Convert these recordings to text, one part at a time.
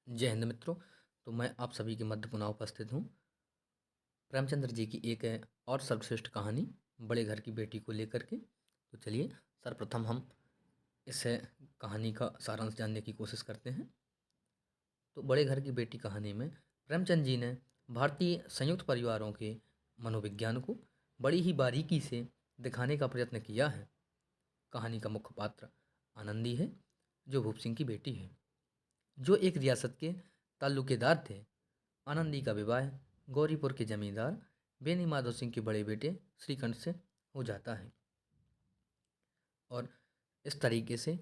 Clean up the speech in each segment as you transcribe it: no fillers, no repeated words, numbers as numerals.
जय हिंद मित्रों। तो मैं आप सभी के मध्य पुनः उपस्थित हूँ। प्रेमचंद्र जी की एक और सर्वश्रेष्ठ कहानी बड़े घर की बेटी को लेकर के। तो चलिए सर्वप्रथम हम इस कहानी का सारांश जानने की कोशिश करते हैं। तो बड़े घर की बेटी कहानी में प्रेमचंद जी ने भारतीय संयुक्त परिवारों के मनोविज्ञान को बड़ी ही बारीकी से दिखाने का प्रयत्न किया है। कहानी का मुख्य पात्र आनंदी है, जो भूप सिंह की बेटी है, जो एक रियासत के ताल्लुकेदार थे। आनंदी का विवाह गौरीपुर के जमींदार बेनी माधव सिंह के बड़े बेटे श्रीकंठ से हो जाता है और इस तरीके से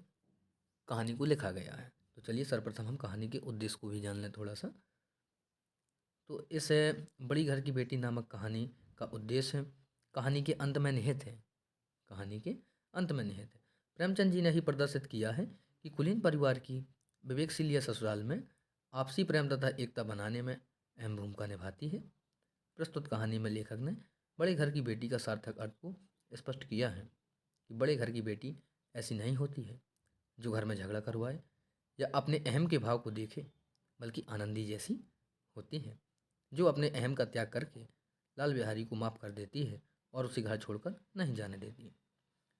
कहानी को लिखा गया है। तो चलिए सर्वप्रथम हम कहानी के उद्देश्य को भी जान लें थोड़ा सा। तो इस बड़ी घर की बेटी नामक कहानी का उद्देश्य कहानी के अंत में निहित है। कहानी के अंत में निहित है। प्रेमचंद जी ने ही प्रदर्शित किया है कि कुलीन परिवार की विवेकशील या ससुराल में आपसी प्रेम तथा एकता बनाने में अहम भूमिका निभाती है। प्रस्तुत कहानी में लेखक ने बड़े घर की बेटी का सार्थक अर्थ को स्पष्ट किया है कि बड़े घर की बेटी ऐसी नहीं होती है जो घर में झगड़ा करवाए या अपने अहम के भाव को देखे, बल्कि आनंदी जैसी होती है जो अपने अहम का त्याग करके लाल बिहारी को माफ़ कर देती है और उसे घर छोड़कर नहीं जाने देती।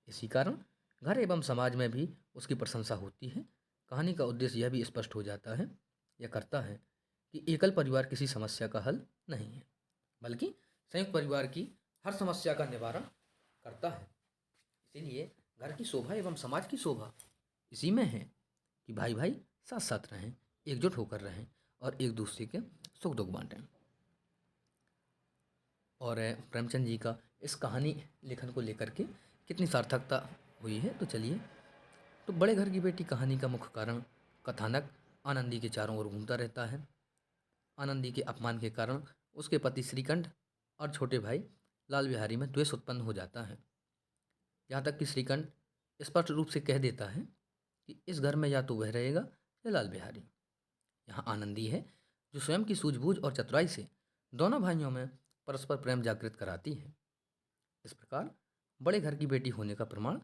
इसी कारण घर एवं समाज में भी उसकी प्रशंसा होती है। कहानी का उद्देश्य यह भी स्पष्ट हो जाता है या करता है कि एकल परिवार किसी समस्या का हल नहीं है, बल्कि संयुक्त परिवार की हर समस्या का निवारण करता है। इसीलिए घर की शोभा एवं समाज की शोभा इसी में है कि भाई भाई साथ साथ रहें, एकजुट होकर रहें और एक दूसरे के सुख दुख बांटें। और प्रेमचंद जी का इस कहानी लेखन को लेकर के कितनी सार्थकता हुई है। तो चलिए, तो बड़े घर की बेटी कहानी का मुख्य कारण कथानक आनंदी के चारों ओर घूमता रहता है। आनंदी के अपमान के कारण उसके पति श्रीकंठ और छोटे भाई लाल बिहारी में द्वेष उत्पन्न हो जाता है। यहाँ तक कि श्रीकंठ स्पष्ट रूप से कह देता है कि इस घर में या तो वह रहेगा या लाल बिहारी। यहाँ आनंदी है जो स्वयं की सूझबूझ और चतुराई से दोनों भाइयों में परस्पर प्रेम जागृत कराती है। इस प्रकार बड़े घर की बेटी होने का प्रमाण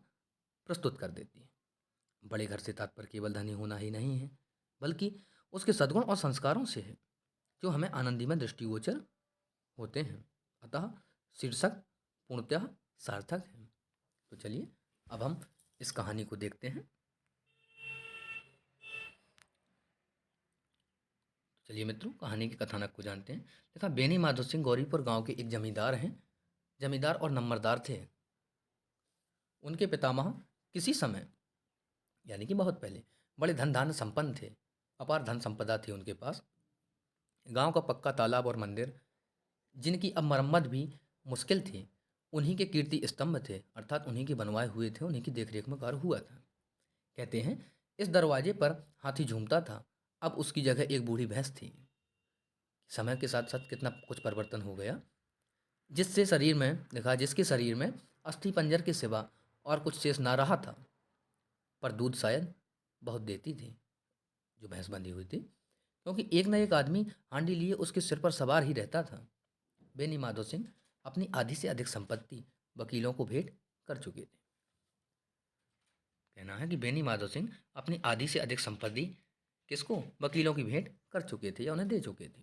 प्रस्तुत कर देती है। बड़े घर से तात्पर्य केवल धनी होना ही नहीं है, बल्कि उसके सद्गुण और संस्कारों से है जो हमें आनंदी में दृष्टिगोचर होते हैं। अतः शीर्षक पूर्णतः सार्थक है। तो चलिए अब हम इस कहानी को देखते हैं। चलिए मित्रों, कहानी के कथानक को जानते हैं। देखा, बेनी माधव सिंह गौरीपुर गांव के एक जमींदार हैं। जमींदार और नंबरदार थे। उनके पितामह किसी समय, यानी कि बहुत पहले, बड़े धन धान्य संपन्न थे। अपार धन संपदा थी उनके पास। गांव का पक्का तालाब और मंदिर, जिनकी अब मरम्मत भी मुश्किल थी, उन्हीं के कीर्ति स्तंभ थे, अर्थात उन्हीं के बनवाए हुए थे, उन्हीं की देखरेख में कार्य हुआ था। कहते हैं इस दरवाजे पर हाथी झूमता था, अब उसकी जगह एक बूढ़ी भैंस थी। समय के साथ साथ कितना कुछ परिवर्तन हो गया। जिसके शरीर में अस्थि पंजर के सिवा और कुछ शेष ना रहा था, पर दूध शायद बहुत देती थी जो भैंस बंधी हुई थी, क्योंकि एक न एक आदमी हांडी लिए उसके सिर पर सवार ही रहता था। बेनी माधव सिंह अपनी आधी से अधिक संपत्ति वकीलों को भेंट कर चुके थे। कहना है कि बेनी माधव सिंह अपनी आधी से अधिक संपत्ति किसको, वकीलों की भेंट कर चुके थे या उन्हें दे चुके थे।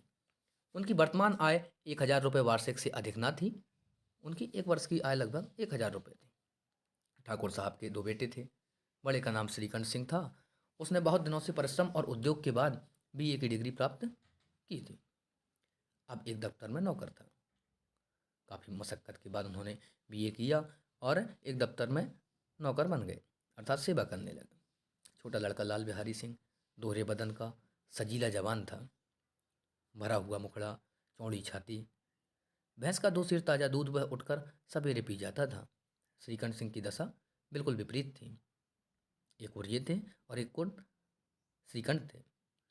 उनकी वर्तमान आय 1,000 रुपये वार्षिक से अधिक ना थी। उनकी एक वर्ष की आय लगभग 1,000 रुपये थी। ठाकुर साहब के दो बेटे थे। बड़े का नाम श्रीकंठ सिंह था। उसने बहुत दिनों से परिश्रम और उद्योग के बाद बीए की डिग्री प्राप्त की थी। अब एक दफ्तर में नौकर था। काफ़ी मशक्क़त के बाद उन्होंने बीए किया और एक दफ्तर में नौकर बन गए, अर्थात सेवा करने लगे। छोटा लड़का लाल बिहारी सिंह दोहरे बदन का सजीला जवान था। भरा हुआ मुखड़ा, चौड़ी छाती, भैंस का 2 सेर ताज़ा दूध वह उठकर सवेरे पी जाता था। श्रीकंठ सिंह की दशा बिल्कुल विपरीत थी। एक ओर ये थे और एक ओर श्रीकंठ थे।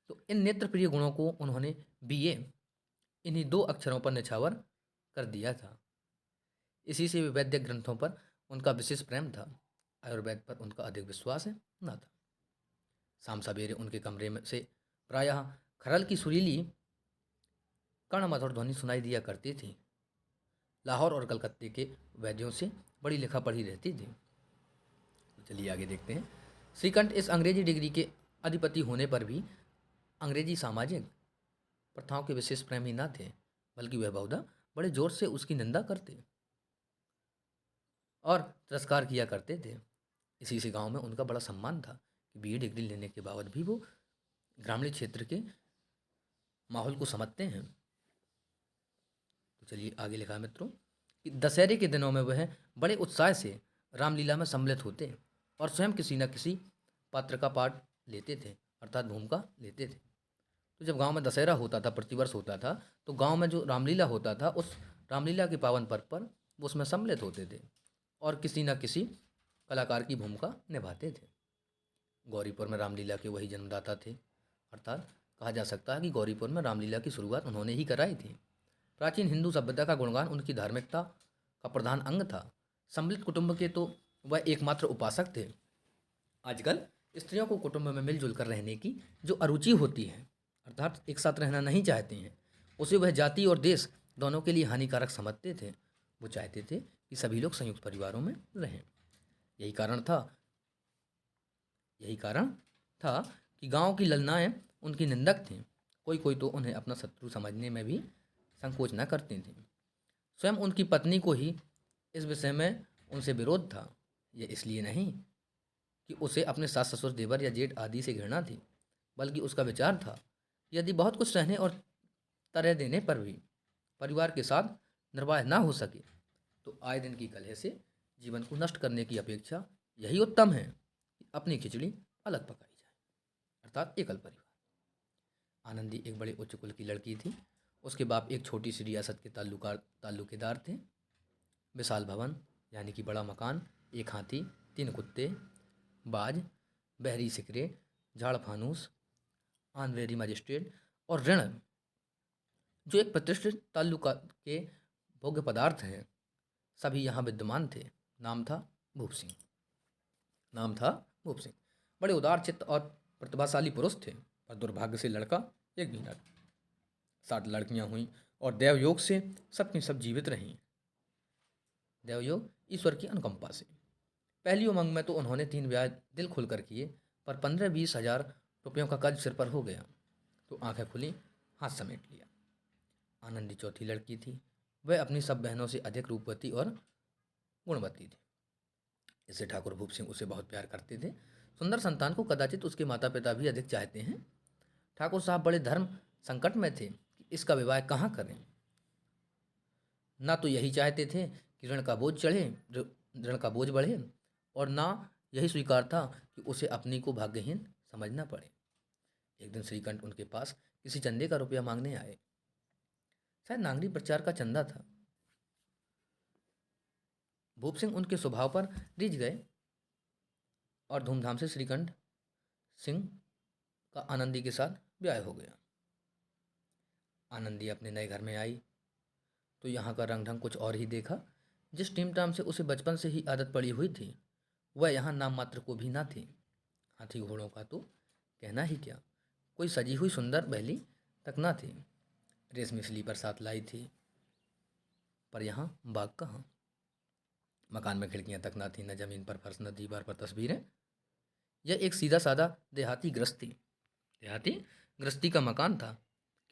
तो इन नेत्र प्रिय गुणों को उन्होंने बीए इन्हीं 2 अक्षरों पर निछावर कर दिया था। इसी से वैद्य ग्रंथों पर उनका विशेष प्रेम था। आयुर्वेद पर उनका अधिक विश्वास है न था। शाम सवेरे उनके कमरे में से प्रायः खरल की सुरीली कर्णमधुर ध्वनि सुनाई दिया करती थी। लाहौर और कलकत्ते के वैद्यों से बड़ी लिखा पढ़ी रहती थी। तो चलिए आगे देखते हैं। श्रीकंठ इस अंग्रेजी डिग्री के अधिपति होने पर भी अंग्रेजी सामाजिक प्रथाओं के विशेष प्रेमी न थे, बल्कि वह बहुधा बड़े जोर से उसकी निंदा करते और तिरस्कार किया करते थे। इसी से गांव में उनका बड़ा सम्मान था कि बीए डिग्री लेने के बाद भी वो ग्रामीण क्षेत्र के माहौल को समझते हैं। तो चलिए आगे लिखा है मित्रों कि दशहरे के दिनों में वह बड़े उत्साह से रामलीला में सम्मिलित होते और स्वयं किसी न किसी पात्र का पाठ लेते थे, अर्थात भूमिका लेते थे। तो जब गांव में दशहरा होता था, प्रतिवर्ष होता था, तो गांव में जो रामलीला होता था, उस रामलीला के पावन पर्व पर वो उसमें सम्मिलित होते थे और किसी न किसी कलाकार की भूमिका निभाते थे। गौरीपुर में रामलीला के वही जन्मदाता थे, अर्थात कहा जा सकता है कि गौरीपुर में रामलीला की शुरुआत उन्होंने ही कराई थी। प्राचीन हिंदू सभ्यता का गुणगान उनकी धार्मिकता का प्रधान अंग था। सम्मिलित कुटुंब के तो वह एकमात्र उपासक थे। आजकल स्त्रियों को कुटुंब में मिलजुल कर रहने की जो अरुचि होती है, अर्थात एक साथ रहना नहीं चाहते हैं, उसे वह जाति और देश दोनों के लिए हानिकारक समझते थे। वो चाहते थे कि सभी लोग संयुक्त परिवारों में रहें। यही कारण था यही कारण था कि गांव की ललनाएं उनकी निंदक थीं। कोई कोई तो उन्हें अपना शत्रु समझने में भी संकोच न करते थे। स्वयं उनकी पत्नी को ही इस विषय में उनसे विरोध था। यह इसलिए नहीं कि उसे अपने सास ससुर देवर या जेठ आदि से घृणा थी, बल्कि उसका विचार था यदि बहुत कुछ सहने और तरह देने पर भी परिवार के साथ निर्वाह ना हो सके तो आए दिन की कलह से जीवन को नष्ट करने की अपेक्षा यही उत्तम है कि अपनी खिचड़ी अलग पकाई जाए, अर्थात एकल परिवार। आनंदी एक बड़े उच्च कुल की लड़की थी। उसके बाप एक छोटी सी रियासत के ताल्लुकेदार थे। विशाल भवन यानी कि बड़ा मकान, एक हाथी, 3 कुत्ते, बाज, बहरी सिकरे, झाड़ फानूस, आनवेरी मजिस्ट्रेट और ऋण जो एक प्रतिष्ठित ताल्लुका के भोग्य पदार्थ हैं, सभी यहाँ विद्यमान थे। नाम था भूप सिंह नाम था भूप सिंह। बड़े उदार चित्त और प्रतिभाशाली पुरुष थे, पर दुर्भाग्य से लड़का एक भी न। 7 लड़कियां हुईं और देवयोग से सबकी सब जीवित रहीं। देवयोग ईश्वर की अनुकंपा से। पहली उमंग में तो उन्होंने 3 ब्याह दिल खुलकर किए, पर 15-20 हजार रुपयों का कर्ज सिर पर हो गया तो आंखें खुली, हाथ समेट लिया। आनंदी चौथी लड़की थी। वह अपनी सब बहनों से अधिक रूपवती और गुणवती थी। इससे ठाकुर भूप सिंह उसे बहुत प्यार करते थे। सुंदर संतान को कदाचित उसके माता पिता भी अधिक चाहते हैं। ठाकुर साहब बड़े धर्म संकट में थे कि इसका विवाह कहाँ करें। ना तो यही चाहते थे कि ऋण का बोझ बढ़े, और ना यही स्वीकार था कि उसे अपनी को भाग्यहीन समझना पड़े। एक दिन श्रीकंठ उनके पास किसी चंदे का रुपया मांगने आए। शायद नांगरी प्रचार का चंदा था। भूप सिंह उनके स्वभाव पर रिझ गए और धूमधाम से श्रीकंठ सिंह का आनंदी के साथ ब्याह हो गया। आनंदी अपने नए घर में आई तो यहाँ का रंग ढंग कुछ और ही देखा। जिस टीम टाम से उसे बचपन से ही आदत पड़ी हुई थी, वह यहाँ नाम मात्र को भी ना थी। हाथी घोड़ों का तो कहना ही क्या, कोई सजी हुई सुंदर बहली तक ना थी। रेशमी स्लीपर साथ लाई थी, पर यहाँ बाग कहाँ। मकान में खिड़कियाँ तक ना थी, न जमीन पर फर्श, न दीवार पर तस्वीरें। यह एक सीधा सादा देहाती गृहस्थी का मकान था,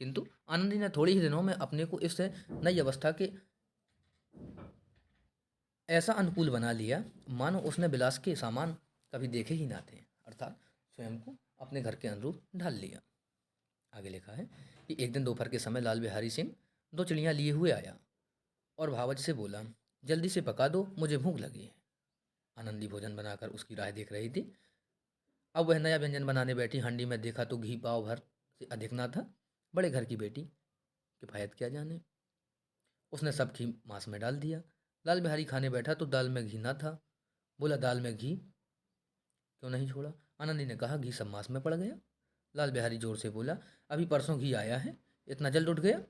किंतु आनंदी ने थोड़ी ही दिनों में अपने को इस नई अवस्था के ऐसा अनुकूल बना लिया मानो उसने विलास के सामान कभी देखे ही ना थे, अर्थात स्वयं को अपने घर के अनुरूप ढाल लिया। आगे लिखा है कि एक दिन दोपहर के समय लाल बिहारी सिंह 2 चिड़ियाँ लिए हुए आया और भावज से बोला, जल्दी से पका दो, मुझे भूख लगी है। आनंदी भोजन बनाकर उसकी राह देख रही थी। अब वह नया व्यंजन बनाने बैठी। हांडी में देखा तो घी पाव भर से अधिक ना था। बड़े घर की बेटी, किफ़ायत क्या जाने। उसने सब घी मांस में डाल दिया। लाल बिहारी खाने बैठा तो दाल में घी ना था। बोला, दाल में घी क्यों नहीं छोड़ा? आनंदी ने कहा, घी सब मांस में पड़ गया। लाल बिहारी जोर से बोला, अभी परसों घी आया है, इतना जल्द उठ गया?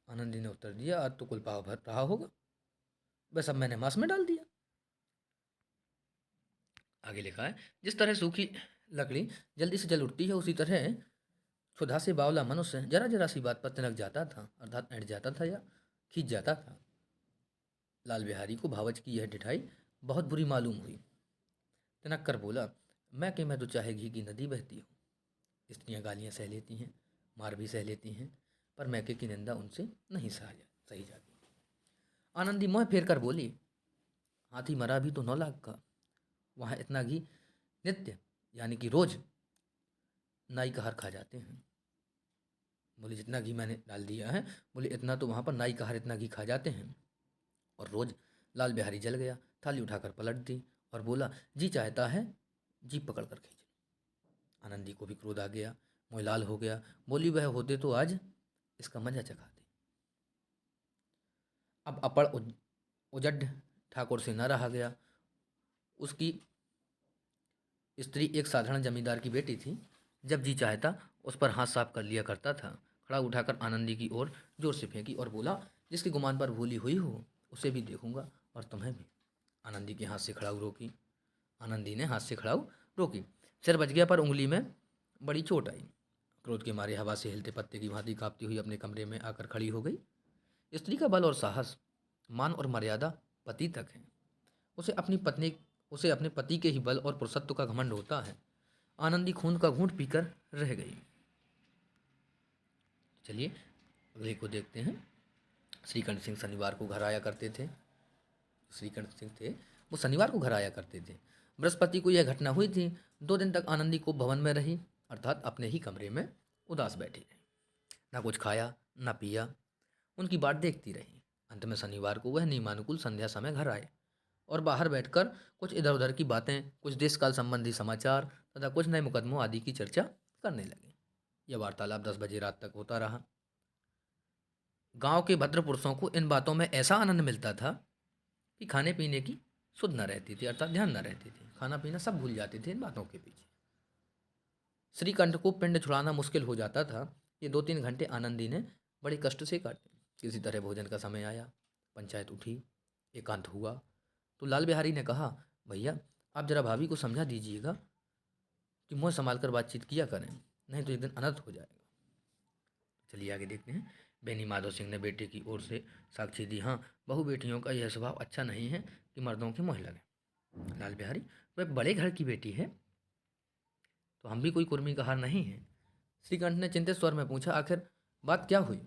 आनंदी ने उत्तर दिया, आज तो कुल पाव भर रहा होगा, वह सब मैंने मांस में डाल दिया। आगे लिखा है, जिस तरह सूखी लकड़ी जल्दी से जल उठती है, उसी तरह क्षुधा से बावला मनुष्य जरा जरा सी बात पर तिनक जाता था, अर्थात अड़ जाता था या खींच जाता था। लाल बिहारी को भावच की यह ढिठाई बहुत बुरी मालूम हुई। तिनक कर बोला, मैं तो चाहे घी की नदी बहती हो। स्त्रियाँ गालियाँ सह लेती हैं, मार भी सह लेती हैं, पर मैके की निंदा उनसे नहीं सही जाती। आनंदी मुँह फेर कर बोली, हाथी मरा भी तो 9 लाख का, वहाँ इतना घी नित्य यानी कि रोज नाई का हर खा जाते हैं। बोले जितना घी मैंने डाल दिया है, बोले इतना तो वहाँ पर नाई का हर इतना घी खा जाते हैं। और रोज लाल बिहारी जल गया, थाली उठाकर पलट दी और बोला, जी चाहता है जीप पकड़ कर खींच। आनंदी को भी क्रोध आ गया, मुँह लाल हो गया। बोली, वह होते तो आज इसका मजा चखाते। अब अपड़ उजड ठाकुर से न रहा गया। उसकी स्त्री एक साधारण जमींदार की बेटी थी। जब जी चाहता उस पर हाथ साफ कर लिया करता था। खड़ा उठाकर आनंदी की ओर जोर से फेंकी और बोला, जिसके गुमान पर भूली हुई हो उसे भी देखूंगा और तुम्हें भी। आनंदी के हाथ से खड़ाऊ रोकी। आनंदी ने हाथ से खड़ाऊ रोकी। सिर बच गया, पर उंगली में बड़ी चोट आई। क्रोध के मारे हवा से हिलते पत्ते की भांति कांपती हुई अपने कमरे में आकर खड़ी हो गई। स्त्री का बल और साहस, मान और मर्यादा पति तक है। उसे अपने पति के ही बल और पुरुषत्व का घमंड होता है। आनंदी खून का घूंट पीकर रह गई। चलिए अगले को देखते हैं। श्रीकंठ सिंह शनिवार को घर आया करते थे। श्रीकंठ सिंह थे, वो शनिवार को घर आया करते थे। बृहस्पति को यह घटना हुई थी। 2 दिन तक आनंदी को भवन में रही, अर्थात अपने ही कमरे में उदास बैठी रही। ना कुछ खाया ना पिया, उनकी बाट देखती रही। अंत में शनिवार को वह नियमानुकूल संध्या समय घर आए और बाहर बैठकर कुछ इधर उधर की बातें, कुछ देशकाल संबंधी समाचार तथा कुछ नए मुकदमों आदि की चर्चा करने लगे। यह वार्तालाप 10 बजे रात तक होता रहा। गांव के भद्र पुरुषों को इन बातों में ऐसा आनंद मिलता था कि खाने पीने की सुध न रहती थी, अर्थात ध्यान न रहती थी। खाना पीना सब भूल जाते थे इन बातों के पीछे। श्रीकंठ को पिंड छुड़ाना मुश्किल हो जाता था। ये 2-3 घंटे आनंदी ने बड़े कष्ट से काटे। किसी तरह भोजन का समय आया, पंचायत उठी, एकांत हुआ तो लाल बिहारी ने कहा, भैया आप जरा भाभी को समझा दीजिएगा कि मुँह संभाल कर बातचीत किया करें, नहीं तो एक दिन अनर्थ हो जाएगा। चलिए आगे देखते हैं। बेनी माधव सिंह ने बेटे की ओर से साक्षी दी, हाँ बहू बेटियों का यह स्वभाव अच्छा नहीं है कि मर्दों के मुँह लगे। लाल बिहारी, वह बड़े घर की बेटी है तो हम भी कोई कुर्मी का हार नहीं है। श्रीकंठ ने चिंतित स्वर में पूछा, आखिर बात क्या हुई?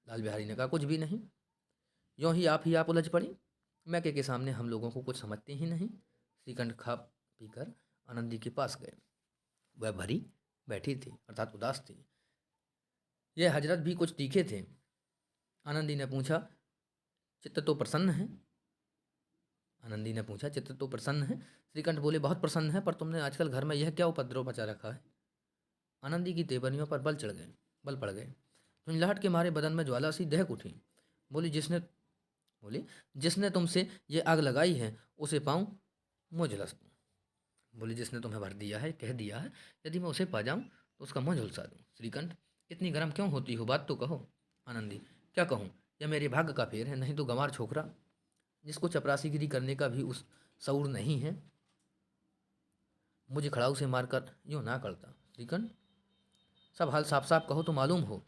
लाल बिहारी ने कहा, कुछ भी नहीं, यूँ ही आप उलझ पड़ी। मैके के सामने हम लोगों को कुछ समझते ही नहीं। श्रीकंठ खा पीकर आनंदी के पास गए। वह भरी बैठी थी, अर्थात उदास थी। यह हजरत भी कुछ तीखे थे। आनंदी ने पूछा, चित्त तो प्रसन्न है? आनंदी ने पूछा, चित्त तो प्रसन्न है? श्रीकंठ बोले, बहुत प्रसन्न है, पर तुमने आजकल घर में यह क्या उपद्रव मचा रखा है? आनंदी की तेवरियों पर बल पड़ गए। झुंझलाहट के मारे बदन में ज्वाला सी दहक उठी। बोली, जिसने तुमसे ये आग लगाई है उसे पाऊँ मुँह झुलस दूँ। बोली, जिसने तुम्हें भर दिया है, कह दिया है, यदि मैं उसे पा जाऊँ तो उसका मुँह झुलसा दूँ। श्रीकंठ, इतनी गर्म क्यों होती हो, बात तो कहो। आनंदी, क्या कहूँ, यह मेरे भाग्य का फेर है, नहीं तो गंवार छोकरा जिसको चपरासीगिरी करने का भी उस शऊर नहीं है मुझे खड़ाऊ से मारकर यूँ ना करता। श्रीकंठ, सब हाल साफ साफ कहो तो मालूम हो।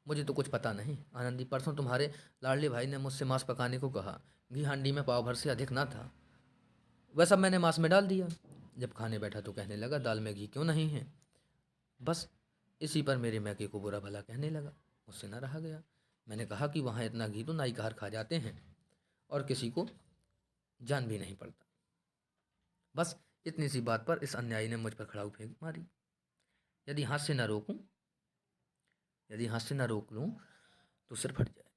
मुझे तो कुछ पता नहीं। आनंदी, परसों तुम्हारे लाडले भाई ने मुझसे मांस पकाने को कहा। घी हांडी में पाव भर से अधिक ना था, वह सब मैंने मांस में डाल दिया। जब खाने बैठा तो कहने लगा, दाल में घी क्यों नहीं है? बस इसी पर मेरे मैके को बुरा भला कहने लगा। मुझसे न रहा गया। मैंने कहा कि वहाँ इतना घी तो नाई का हर खा जाते हैं और किसी को जान भी नहीं पड़ता। बस इतनी सी बात पर इस अन्यायी ने मुझ पर खड़ाऊ फेंक मारी। यदि हाथ से न रोक लूँ तो सिर फट जाए।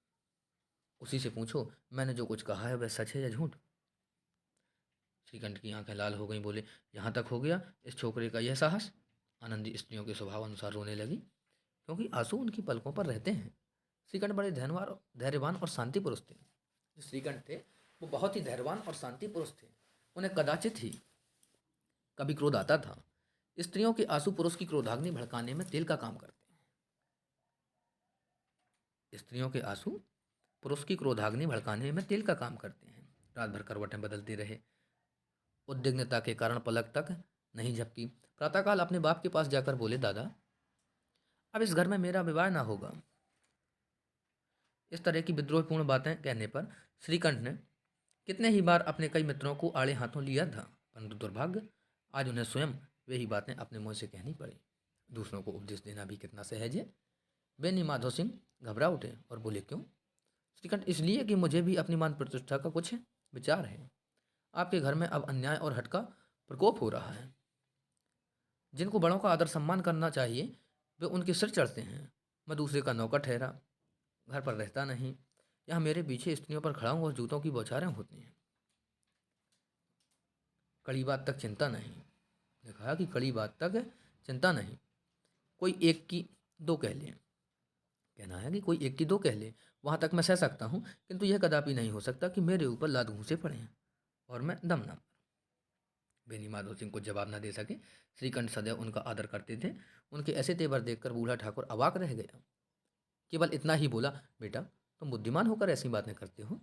उसी से पूछो मैंने जो कुछ कहा है वह सच है या झूठ। श्रीकंठ की आंखें लाल हो गईं। बोले, यहाँ तक हो गया इस छोकरे का यह साहस? आनंदी स्त्रियों के स्वभाव अनुसार रोने लगी, क्योंकि आंसू उनकी पलकों पर रहते हैं। श्रीकंठ बड़े धैर्यवान और शांति पुरुष थे। जो श्रीकंठ थे वो बहुत ही धैर्यवान और शांति पुरुष थे। उन्हें कदाचित ही कभी क्रोध आता था। स्त्रियों के आंसू पुरुष की क्रोधाग्नि भड़काने में तेल का काम करते हैं। स्त्रियों के आंसू पुरुष की क्रोधाग्नि भड़काने में तेल का काम करते हैं। रात भर करवटें बदलते रहे। उद्विग्नता के कारण पलक तक नहीं झपकी। प्रातःकाल अपने बाप के पास जाकर बोले, दादा अब इस घर में मेरा विवाह ना होगा। इस तरह की विद्रोहपूर्ण बातें कहने पर श्रीकंठ ने कितने ही बार अपने कई मित्रों को आड़े हाथों लिया था, परंतु दुर्भाग्य आज उन्हें स्वयं वे ही बातें अपने मुंह से कहनी पड़ी। दूसरों को उपदेश देना भी कितना सहज है। बेनी माधव सिंह घबरा उठे और बोले, क्यों? श्रीकंठ, इसलिए कि मुझे भी अपनी मान प्रतिष्ठा का कुछ विचार है। आपके घर में अब अन्याय और हट का प्रकोप हो रहा है। जिनको बड़ों का आदर सम्मान करना चाहिए वे उनके सिर चढ़ते हैं। मैं दूसरे का नौकर ठहरा, घर पर रहता नहीं। यहाँ मेरे पीछे स्त्रियों पर खड़ा हूँ और जूतों की बौछारें होती हैं। कड़ी बात तक चिंता नहीं। ने कहा कि कड़ी बात तक चिंता नहीं। कोई एक की दो कह ले। कहना है कि कोई एक की दो कह ले, वहाँ तक मैं सह सकता हूँ, किंतु यह कदापि नहीं हो सकता कि मेरे ऊपर लात घूंसे पड़े हैं और मैं दम ना। बेनी माधव सिंह को जवाब न दे सके। श्रीकंठ सदैव उनका आदर करते थे। उनके ऐसे तेवर देखकर बूढ़ा ठाकुर अवाक रह गया। केवल इतना ही बोला, बेटा तुम बुद्धिमान होकर ऐसी बातें करते हो।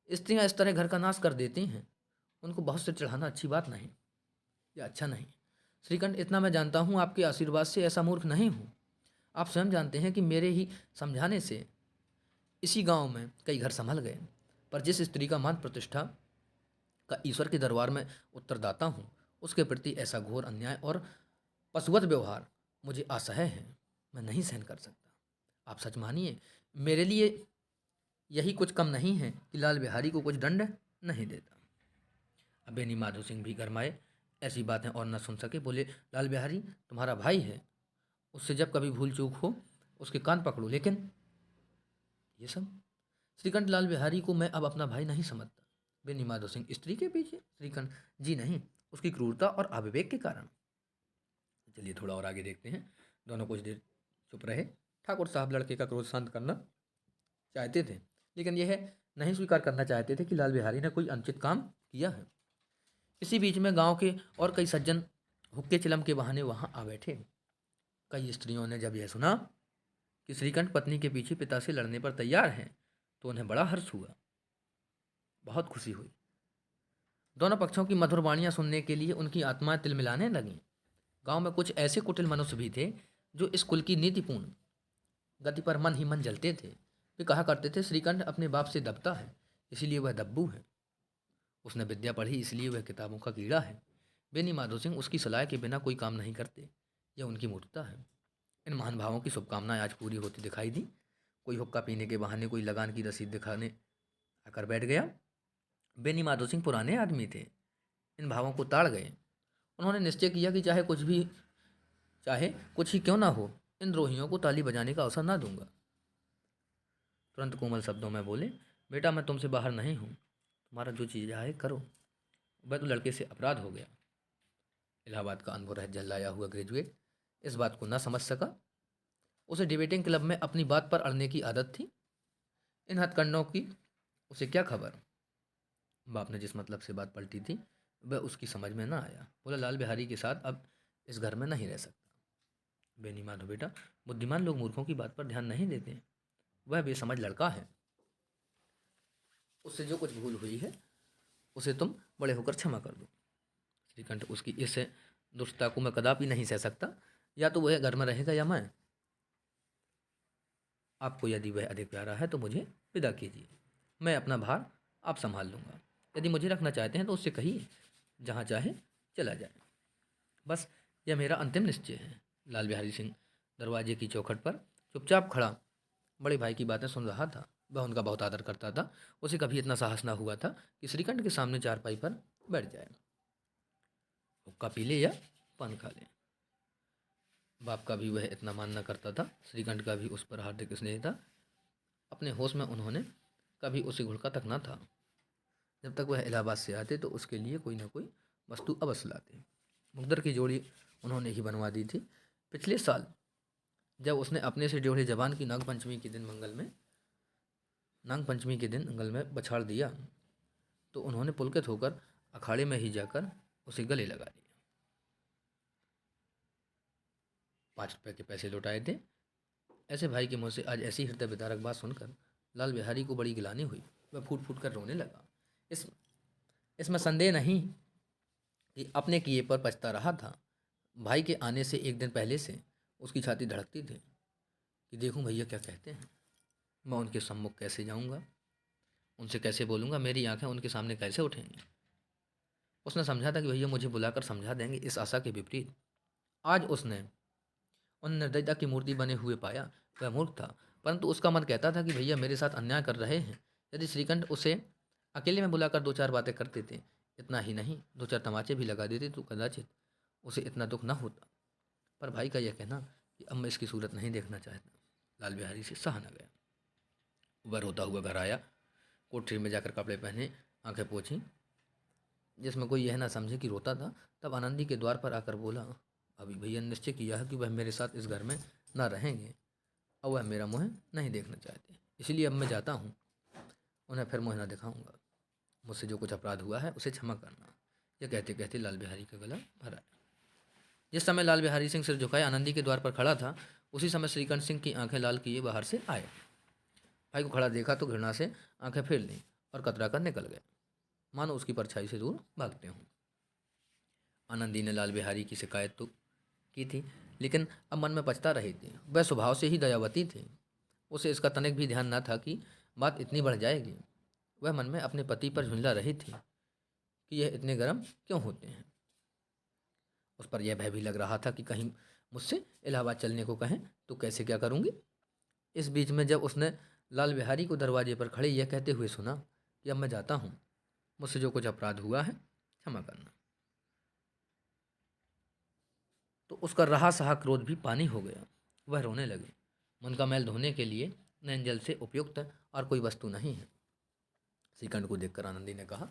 स्त्रियां इस तरह घर का नाश कर देती हैं। उनको बहुत से चढ़ाना अच्छी बात नहीं, या अच्छा नहीं। श्रीकंठ, इतना मैं जानता हूँ, आपके आशीर्वाद से ऐसा मूर्ख नहीं हूँ। आप स्वयं जानते हैं कि मेरे ही समझाने से इसी गांव में कई घर संभल गए। पर जिस स्त्री का मान प्रतिष्ठा का ईश्वर के दरबार में उत्तरदाता हूँ, उसके प्रति ऐसा घोर अन्याय और पशुवत व्यवहार मुझे असह्य है। मैं नहीं सहन कर सकता। आप सच मानिए, मेरे लिए यही कुछ कम नहीं है कि लाल बिहारी को कुछ दंड नहीं देता। अब बेनी माधो सिंह भी गरमाए। ऐसी बातें और न सुन सके, बोले, लाल बिहारी तुम्हारा भाई है, उससे जब कभी भूल चूक हो उसके कान पकड़ो, लेकिन ये सब। श्रीकंठ, लाल बिहारी को मैं अब अपना भाई नहीं समझता। बेनी माधो सिंह, स्त्री के पीछे? श्रीकंठ, जी नहीं, उसकी क्रूरता और अविवेक के कारण। चलिए थोड़ा और आगे देखते हैं। दोनों कुछ देर चुप रहे। ठाकुर साहब लड़के का क्रोध शांत करना चाहते थे, लेकिन यह नहीं स्वीकार करना चाहते थे कि लाल बिहारी ने कोई अनुचित काम किया है। इसी बीच में गांव के और कई सज्जन हुक्के चिलम के बहाने वहां आ बैठे। कई स्त्रियों ने जब यह सुना कि श्रीकंठ पत्नी के पीछे पिता से लड़ने पर तैयार हैं, तो उन्हें बड़ा हर्ष हुआ, बहुत खुशी हुई। दोनों पक्षों की मधुर वाणियां सुनने के लिए उनकी आत्माएं तिलमिलाने लगीं। गांव में कुछ ऐसे कुटिल मनुष्य भी थे जो इस कुल की नीतिपूर्ण गति पर मन ही मन जलते थे। वे कहा करते थे, श्रीकंठ अपने बाप से दबता है, इसीलिए वह दब्बू है। उसने विद्या पढ़ी, इसलिए वह किताबों का कीड़ा है। बेनी माधो सिंह उसकी सलाह के बिना कोई काम नहीं करते। यह उनकी मूर्खता है। इन महान भावों की शुभकामनाएं आज पूरी होती दिखाई दी। कोई हुक्का पीने के बहाने कोई लगान की रसीद दिखाने आकर बैठ गया। बेनी माधो सिंह पुराने आदमी थे, इन भावों को ताड़ गए। उन्होंने निश्चय किया कि चाहे कुछ ही क्यों ना हो, इन द्रोहियों को ताली बजाने का अवसर ना दूंगा। तुरंत कोमल शब्दों में बोले, बेटा मैं तुमसे बाहर नहीं हूँ, तुम्हारा जो चीज़ है करो। वह तो लड़के से अपराध हो गया। इलाहाबाद का अनुभव रह जल्लाया हुआ ग्रेजुएट इस बात को ना समझ सका। उसे डिबेटिंग क्लब में अपनी बात पर अड़ने की आदत थी। इन हथकंडों की उसे क्या खबर। बाप ने जिस मतलब से बात पलटी थी वह उसकी समझ में ना आया। बोला, लाल बिहारी के साथ अब इस घर में नहीं रह सकता। बेनी माधो, बेटा बुद्धिमान लोग मूर्खों की बात पर ध्यान नहीं देते। वह बेसमझ लड़का है, उससे जो कुछ भूल हुई है उसे तुम बड़े होकर क्षमा कर दो। श्रीकंठ, उसकी इस दुष्टता को मैं कदापि नहीं सह सकता। या तो वह घर में रहेगा या मैं। आपको यदि वह अधिक प्यारा है तो मुझे विदा कीजिए। मैं अपना भार आप संभाल लूँगा। यदि मुझे रखना चाहते हैं तो उससे कहिए जहाँ चाहे चला जाए। बस यह मेरा अंतिम निश्चय है। लाल बिहारी सिंह दरवाजे की चौखट पर चुपचाप खड़ा बड़े भाई की बातें सुन रहा था। वह उनका बहुत आदर करता था। उसे कभी इतना साहस ना हुआ था कि श्रीकंठ के सामने चारपाई पर बैठ जाए, हुक्का पी ले या पान खा ले। बाप का भी वह इतना मानना करता था। श्रीकंठ का भी उस पर हार्दिक स्नेह था। अपने होश में उन्होंने कभी उसे घुड़का तक ना था। जब तक वह इलाहाबाद से आते तो उसके लिए कोई ना कोई वस्तु अवश्य लाते। मुकद्दर की जोड़ी उन्होंने ही बनवा दी थी। पिछले साल जब उसने अपने से जोड़े जवान की नाग पंचमी के दिन मंगल में बछाड़ दिया तो उन्होंने पुलकित होकर अखाड़े में ही जाकर उसे गले लगा लिया। 5 रुपए के पैसे लौटाए थे। ऐसे भाई के मुँह से आज ऐसी हृदय विदारक बात सुनकर लाल बिहारी को बड़ी गिलानी हुई। वह फूट फूट कर रोने लगा। इस इसमें संदेह नहीं कि अपने किए पर पछता रहा था। भाई के आने से एक दिन पहले से उसकी छाती धड़कती थी कि देखूं भैया क्या कहते हैं। मैं उनके सम्मुख कैसे जाऊंगा, उनसे कैसे बोलूंगा, मेरी आंखें उनके सामने कैसे उठेंगी। उसने समझा था कि भैया मुझे बुलाकर समझा देंगे। इस आशा के विपरीत आज उसने और निर्दयता की मूर्ति बने हुए पाया। वह मूर्ख था, परंतु उसका मन कहता था कि भैया मेरे साथ अन्याय कर रहे हैं। यदि श्रीकंठ उसे अकेले में बुलाकर दो चार बातें कर देते, इतना ही नहीं दो चार तमाचे भी लगा देते, तो कदाचित उसे इतना दुख न होता। पर भाई का यह कहना कि अब मैं इसकी सूरत नहीं देखना चाहता, लाल बिहारी से सहा न गया। वह रोता हुआ घर आया, कोठरी में जाकर कपड़े पहने, आंखें पोंछी, जिसमें कोई यह ना समझे कि रोता था। तब आनंदी के द्वार पर आकर बोला, अभी भैया ने निश्चय किया है कि वह मेरे साथ इस घर में न रहेंगे और वह मेरा मुँह नहीं देखना चाहते, इसलिए अब मैं जाता हूँ, उन्हें फिर मुँह न दिखाऊंगा। मुझसे जो कुछ अपराध हुआ है उसे क्षमा करना। यह कहते कहते लाल बिहारी का गला भर आया। जिस समय लाल बिहारी सिंह सिर झुकाए आनंदी के द्वार पर खड़ा था, उसी समय श्रीकंठ सिंह की आंखें लाल किए बाहर से आए। भाई को खड़ा देखा तो घृणा से आंखें फेर लीं और कतरा कर निकल गए, मानो उसकी परछाई से दूर भागते हों। आनंदी ने लाल बिहारी की शिकायत तो की थी, लेकिन अब मन में पछता रही थी। वह स्वभाव से ही दयावती थी, उसे इसका तनिक भी ध्यान न था कि बात इतनी बढ़ जाएगी। वह मन में अपने पति पर झुंझला रही थी कि यह इतने गर्म क्यों होते हैं। उस पर यह भय भी लग रहा था कि कहीं मुझसे इलाहाबाद चलने को कहें तो कैसे क्या करूँगी। इस बीच में जब उसने लाल बिहारी को दरवाजे पर खड़े यह कहते हुए सुना कि अब मैं जाता हूँ, मुझसे जो कुछ अपराध हुआ है क्षमा करना, तो उसका रहा सहा क्रोध भी पानी हो गया। वह रोने लगे। मन का मैल धोने के लिए नैन जल से उपयुक्त और कोई वस्तु नहीं है। श्रीकंठ को देखकर आनंदी ने कहा,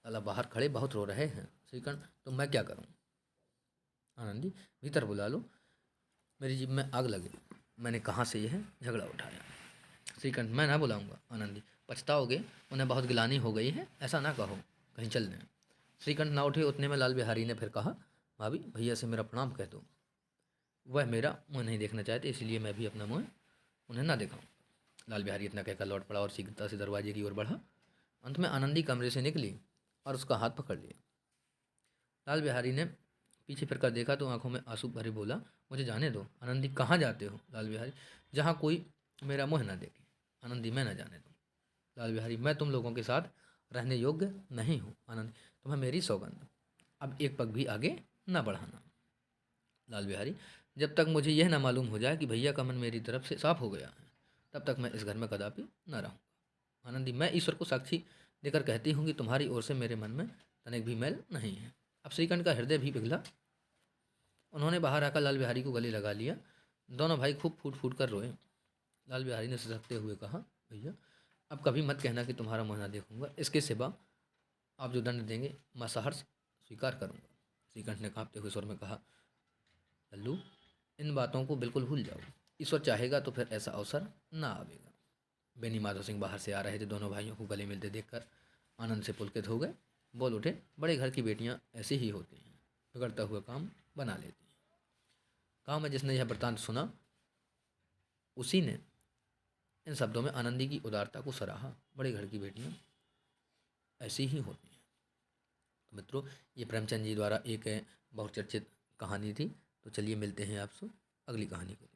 लाला बाहर खड़े बहुत रो रहे हैं। श्रीकंठ, तो मैं क्या करूं? आनंदी, भीतर बुला लो, मेरी जीभ में आग लगे, मैंने कहाँ से यह झगड़ा उठाया। श्रीकंठ, मैं ना बुलाऊंगा। आनंदी, पछताओगे, उन्हें बहुत गिलानी हो गई है, ऐसा ना कहो, कहीं चल दें। श्रीकंठ ना उठे, उतने में लाल बिहारी ने फिर कहा, भाभी भैया से मेरा प्रणाम कह दो, वह मेरा मुँह नहीं देखना चाहते, इसलिए मैं भी अपना मुँह उन्हें ना दिखाऊं। लाल बिहारी इतना कहकर लौट पड़ा और शीघ्रता से दरवाजे की ओर बढ़ा। अंत में आनंदी कमरे से निकली और उसका हाथ पकड़ लिया। लाल बिहारी ने पीछे फिर कर देखा तो आंखों में आंसू भरे बोला, मुझे जाने दो। आनंदी, कहाँ जाते हो? लाल बिहारी, जहाँ कोई मेरा मुँह ना देखे। आनंदी, मैं ना जाने दूँ। लाल बिहारी, मैं तुम लोगों के साथ रहने योग्य नहीं हूँ। आनंदी, तुम्हें मेरी सौगंध, अब एक पग भी आगे ना बढ़ाना। लाल बिहारी, जब तक मुझे यह ना मालूम हो जाए कि भैया का मन मेरी तरफ से साफ हो गया है, तब तक मैं इस घर में कदापि न रहूँगा। आनंदी, मैं ईश्वर को साक्षी देकर कहती हूँ कि तुम्हारी ओर से मेरे मन में तनिक भी मैल नहीं है। अब श्रीकंठ का हृदय भी पिघला। उन्होंने बाहर आकर लाल बिहारी को गले लगा लिया। दोनों भाई खूब फूट फूट कर रोए। लाल बिहारी ने सिसकते हुए कहा, भैया अब कभी मत कहना कि तुम्हारा मुँह ना देखूंगा, इसके सिवा आप जो दंड देंगे मैं सहर्ष स्वीकार करूँगा। श्रीकंठ ने कांपते हुए स्वर में कहा, लल्लू, इन बातों को बिल्कुल भूल जाओ, ईश्वर चाहेगा तो फिर ऐसा अवसर ना आवेगा। बेनी माधव सिंह बाहर से आ रहे थे। दोनों भाइयों को गले मिलते देखकर आनंद से पुलकित हो गए। बोल उठे, बड़े घर की बेटियां ऐसी ही होती हैं, बिगड़ता हुआ काम बना लेती हैं। गाँव में जिसने यह वृत्तांत सुना, उसी ने इन शब्दों में आनंदी की उदारता को सराहा। बड़े घर की बेटियां ऐसी ही होती हैं। तो मित्रों, ये प्रेमचंद जी द्वारा एक बहुचर्चित कहानी थी। तो चलिए मिलते हैं आपसे अगली कहानी को।